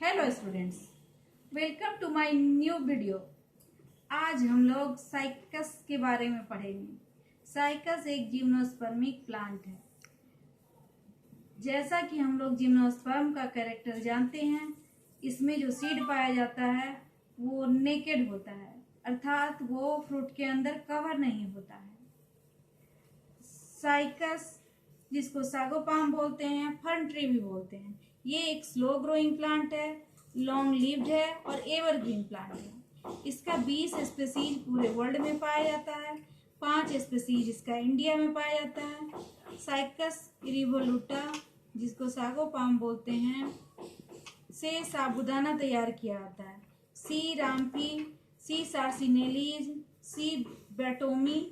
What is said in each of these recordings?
Hello students, welcome to my new video. आज हम लोग साइकस के बारे में पढ़ेंगे। साइकस एक जिम्नोस्पर्मिक प्लांट है। जैसा कि हम लोग जिम्नोस्पर्म का कैरेक्टर जानते हैं, इसमें जो सीड पाया जाता है वो नेकेड होता है, अर्थात वो फ्रूट के अंदर कवर नहीं होता है। साइकस, जिसको सागोपाम बोलते हैं, फर्न ट्री भी बोलते हैं, ये एक स्लो ग्रोइंग प्लांट है, लॉन्ग लिव्ड है और एवरग्रीन प्लांट है। इसका 20 स्पीसीज पूरे वर्ल्ड में पाया जाता है। 5 स्पीसीज इसका इंडिया में पाया जाता है। साइकस इरिवोल्यूटा, जिसको सागोपाम बोलते हैं, से साबूदाना तैयार किया जाता है। सी राम्पी, सी सार्सिनेलीज, सी बैटोमी,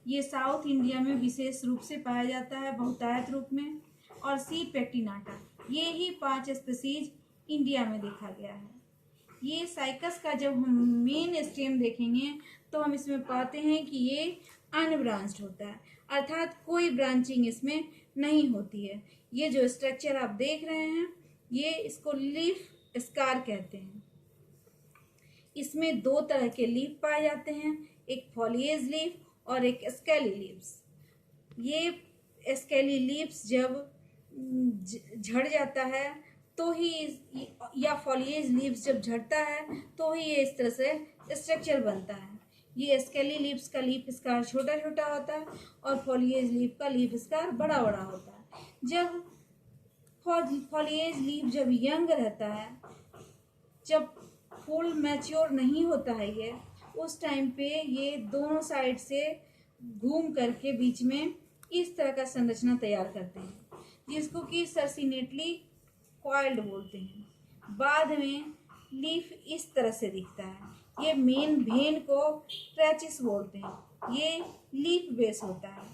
ये साउथ इंडिया में विशेष रूप से पाया जाता है बहुतायत रूप में। और सी पेक्टिनाटा, ये ही 5 स्पीसीज इंडिया में देखा गया है। ये साइकस का जब हम मेन स्टेम देखेंगे तो हम इसमें पाते हैं कि ये अनब्रांच्ड होता है, अर्थात कोई ब्रांचिंग इसमें नहीं होती है। ये जो स्ट्रक्चर आप देख रहे हैं, ये इसको लीफ स्कार कहते हैं। इसमें 2 तरह के लीफ पाए जाते हैं, एक फॉलिएज लीफ और एक स्केली लीव्स। ये स्केली लीव्स जब झड़ जाता है तो ही या फॉलिएज लीव्स जब झड़ता है तो ही ये इस तरह से स्ट्रक्चर बनता है। ये स्केली लीव्स का लीफ स्कार छोटा छोटा होता है और फॉलिएज लीफ का लीफ स्कार बड़ा बड़ा होता है। जब फॉलिएज लीफ जब यंग रहता है, जब फुल मैच्योर नहीं होता है ये, उस टाइम पे ये दोनों साइड से घूम करके बीच में इस तरह का संरचना तैयार करते हैं, जिसको कि सर्सिनेटली कॉइल्ड बोलते हैं। बाद में लीफ इस तरह से दिखता है। ये मेन वेन को ट्रैचिस बोलते हैं। ये लीफ बेस होता है।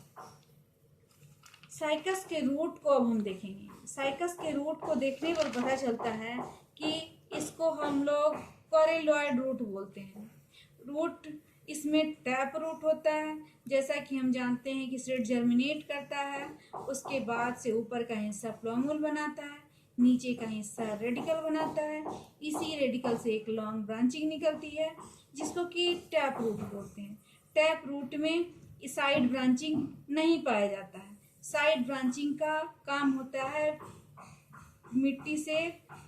साइकस के रूट को अब हम देखेंगे। साइकस के रूट को देखने पर पता चलता है कि इसको हम लोग कोरिलॉइड रूट बोलते हैं। रूट इसमें टैप रूट होता है। जैसा कि हम जानते हैं कि सीड जर्मिनेट करता है, उसके बाद से ऊपर का हिस्सा फ्लोमुल बनाता है, नीचे का हिस्सा रेडिकल बनाता है। इसी रेडिकल से एक लॉन्ग ब्रांचिंग निकलती है, जिसको कि टैप रूट बोलते हैं। टैप रूट में साइड ब्रांचिंग नहीं पाया जाता है। साइड ब्रांचिंग का काम होता है मिट्टी से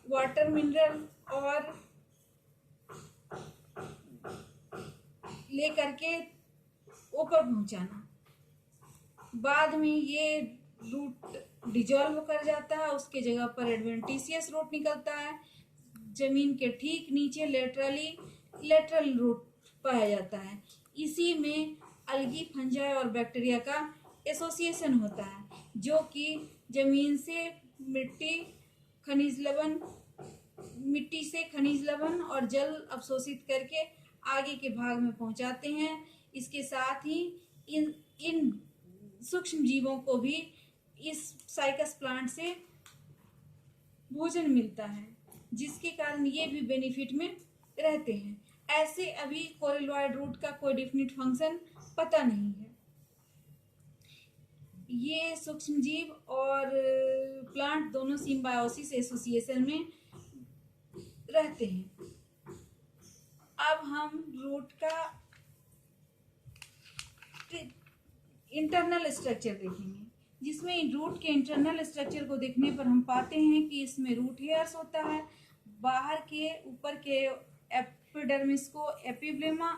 वाटर मिनरल और लेकर के ऊपर पहुंचाना। बाद में ये रूट डिजॉल्व कर जाता है, उसके जगह पर एडवेंटिशियस रूट निकलता है। जमीन के ठीक नीचे लेटरल रूट पाया जाता है। इसी में अलगी, फंजाई और बैक्टीरिया का एसोसिएशन होता है, जो कि जमीन से मिट्टी से खनिज लवण और जल अवशोषित करके आगे के भाग में पहुंचाते हैं। इसके साथ ही इन सूक्ष्म जीवों को भी इस साइकस प्लांट से भोजन मिलता है, जिसके कारण ये भी बेनिफिट में रहते हैं। ऐसे अभी कोरिलॉइड रूट का कोई डेफिनिट फंक्शन पता नहीं है। ये सूक्ष्म जीव और प्लांट दोनों सिम्बायोसिस एसोसिएशन में रहते हैं। अब हम रूट का इंटरनल स्ट्रक्चर देखेंगे, जिसमें रूट के इंटरनल स्ट्रक्चर को देखने पर हम पाते हैं कि इसमें रूट हेयर्स होता है। बाहर के ऊपर के एपिडर्मिस को एपिब्लेमा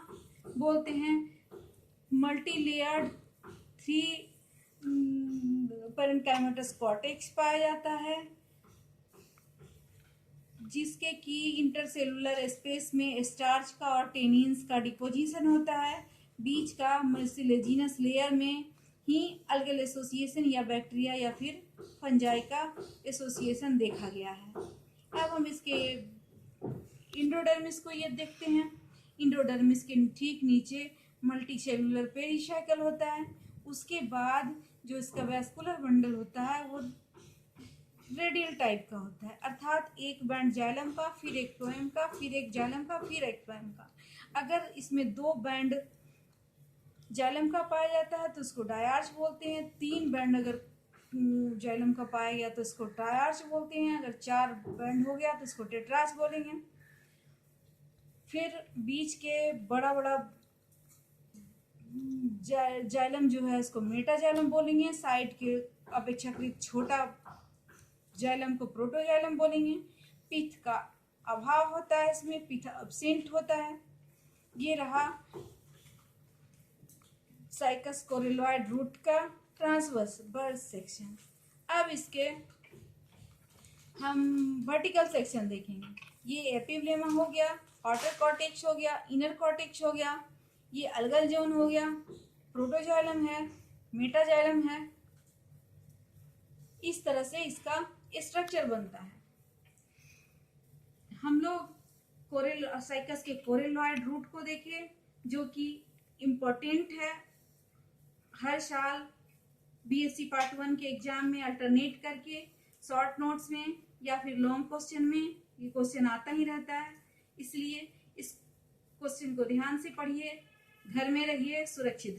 बोलते हैं। मल्टी लेयर्ड 3 पैरेन्काइमेटस कॉर्टेक्स पाया जाता है, जिसके की इंटरसेलुलर स्पेस में स्टार्च का और टेनिन्स का डिपोजिशन होता है। बीच का म्यूसिलेजिनस लेयर में ही अल्गल एसोसिएशन या बैक्टीरिया या फिर फंजाई का एसोसिएशन देखा गया है। अब हम इसके इंडोडर्मिस को ये देखते हैं। इंडोडर्मिस के ठीक नीचे मल्टीसेलुलर पेरिसाइकल होता है। उसके बाद जो इसका वैस्कुलर बंडल होता है वो रेडियल टाइप का होता है, अर्थात एक बैंड जाइलम का, फिर एक फ्लोएम का, फिर एक जाइलम का, फिर एक फ्लोएम का। अगर इसमें 2 बैंड जाइलम का पाया जाता है तो उसको डायार्च बोलते हैं। 3 बैंड अगर जाइलम का पाया गया तो इसको ट्राइआर्च बोलते हैं। अगर 4 बैंड हो गया तो इसको टेट्राआर्च बोलेंगे। फिर बीच के बड़ा बड़ा जाइलम जो है इसको मेटाजाइलम बोलेंगे। साइड के अपेक्षाकृत छोटा जाइलम को प्रोटोजाइलम बोलेंगे। पिथ का अभाव होता है, इसमें पिथ अब्सेंट होता है। ये रहा साइकस कोरिलॉइड रूट का ट्रांसवर्स बर्स सेक्शन। अब इसके हम वर्टिकल सेक्शन देखेंगे। ये एपिब्लेमा हो गया, आउटर कॉर्टेक्स हो गया, इनर कॉर्टेक्स हो गया, ये अलगल जोन हो गया, प्रोटोजाइलम है, मेटाजाइलम है। इस तरह से इसका स्ट्रक्चर बनता है। हम लोग साइकस के कोरिलॉइड रूट को देखें, जो कि इम्पोर्टेंट है। हर साल बीएससी पार्ट 1 के एग्जाम में अल्टरनेट करके शॉर्ट नोट्स में या फिर लॉन्ग क्वेश्चन में ये क्वेश्चन आता ही रहता है। इसलिए इस क्वेश्चन को ध्यान से पढ़िए, घर में रहिए, सुरक्षित